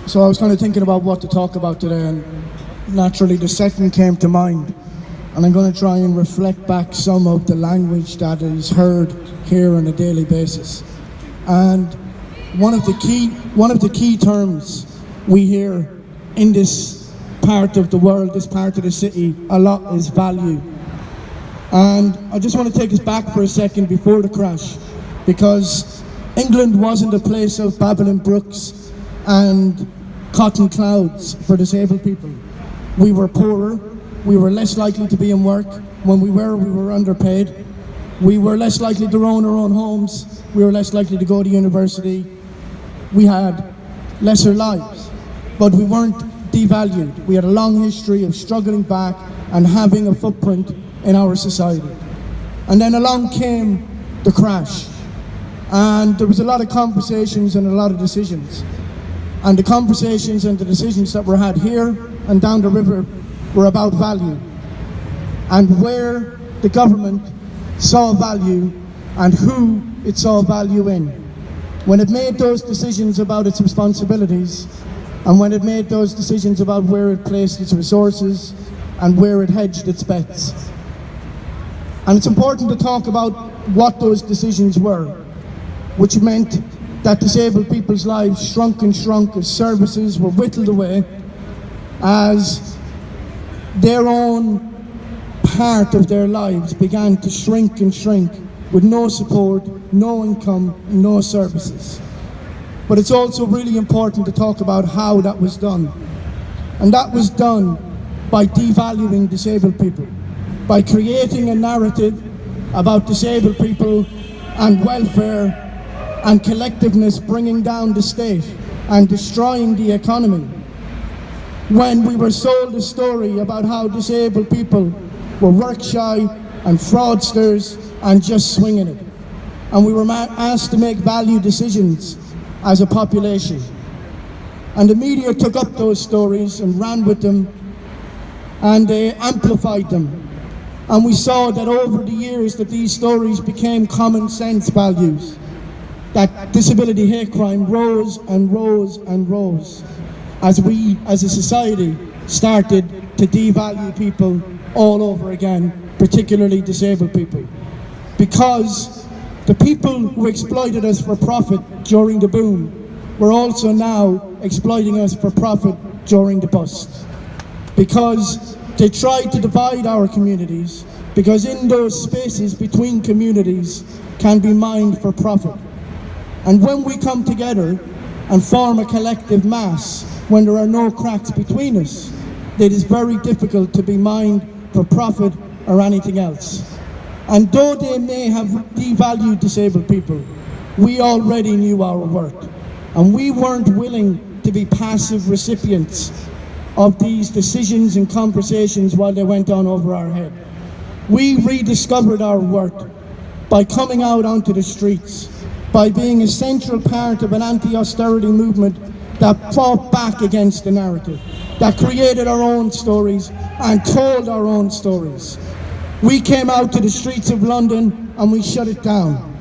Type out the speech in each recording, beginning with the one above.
So I was kind of thinking about what to talk about today, and naturally the second came to mind. And I'm going to try and reflect back some of the language that is heard here on a daily basis. And one of the key terms we hear in this part of the world, this part of the city, a lot is value. And I just want to take us back for a second before the crash, because England wasn't a place of Babylon Brooks and cotton clouds for disabled people. We were poorer, we were less likely to be in work. When we were underpaid. We were less likely to own our own homes, we were less likely to go to university. We had lesser lives, but we weren't devalued. We had a long history of struggling back and having a footprint in our society. And then along came the crash, and there was a lot of conversations and a lot of decisions. And the conversations and the decisions that were had here and down the river were about value, and where the government saw value and who it saw value in. When it made those decisions about its responsibilities, and when it made those decisions about where it placed its resources and where it hedged its bets. And it's important to talk about what those decisions were, which meant that disabled people's lives shrunk and shrunk as services were whittled away, as their own part of their lives began to shrink and shrink with no support, no income, no services. But it's also really important to talk about how that was done. And that was done by devaluing disabled people, by creating a narrative about disabled people and welfare and collectiveness bringing down the state and destroying the economy. When we were sold a story about how disabled people were work shy and fraudsters and just swinging it. And we were asked to make value decisions as a population. And the media took up those stories and ran with them, and they amplified them. And we saw that over the years that these stories became common sense values, that disability hate crime rose and rose and rose as we as a society started to devalue people all over again, particularly disabled people. Because the people who exploited us for profit during the boom were also now exploiting us for profit during the bust. Because they tried to divide our communities, because in those spaces between communities can be mined for profit. And when we come together and form a collective mass, when there are no cracks between us, it is very difficult to be mined for profit or anything else. And though they may have devalued disabled people, we already knew our worth. And we weren't willing to be passive recipients of these decisions and conversations while they went on over our head. We rediscovered our worth by coming out onto the streets, by being a central part of an anti-austerity movement that fought back against the narrative, that created our own stories and told our own stories. We came out to the streets of London and we shut it down.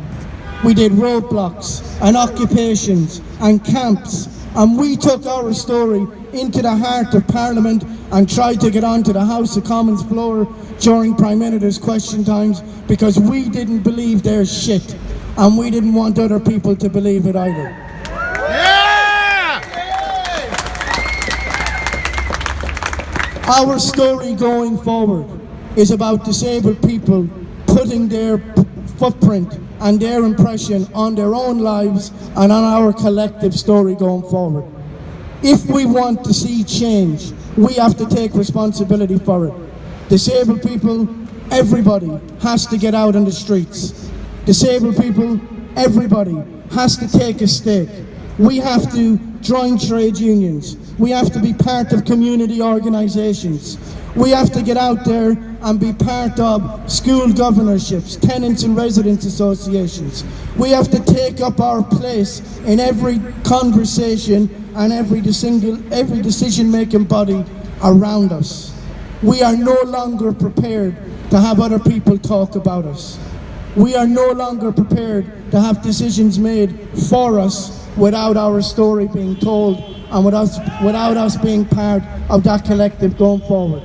We did roadblocks and occupations and camps, and we took our story into the heart of Parliament and tried to get onto the House of Commons floor during Prime Minister's question times, because we didn't believe their shit and we didn't want other people to believe it either. Our story going forward is about disabled people putting their footprint and their impression on their own lives and on our collective story going forward. If we want to see change, we have to take responsibility for it. Disabled people, everybody has to get out on the streets. Disabled people, everybody has to take a stake. We have to join trade unions. We have to be part of community organisations. We have to get out there and be part of school governorships, tenants and residents associations. We have to take up our place in every conversation and every decision-making body around us. We are no longer prepared to have other people talk about us. We are no longer prepared to have decisions made for us without our story being told and without us being part of that collective going forward.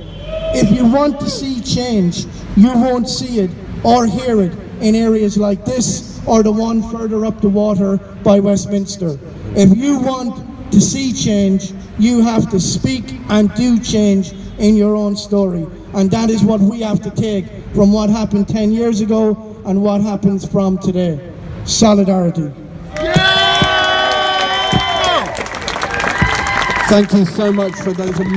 If you want to see change, you won't see it or hear it in areas like this or the one further up the water by Westminster. If you want to see change, you have to speak and do change in your own story. And that is what we have to take from what happened 10 years ago and what happens from today. Solidarity. Thank you so much for those amazing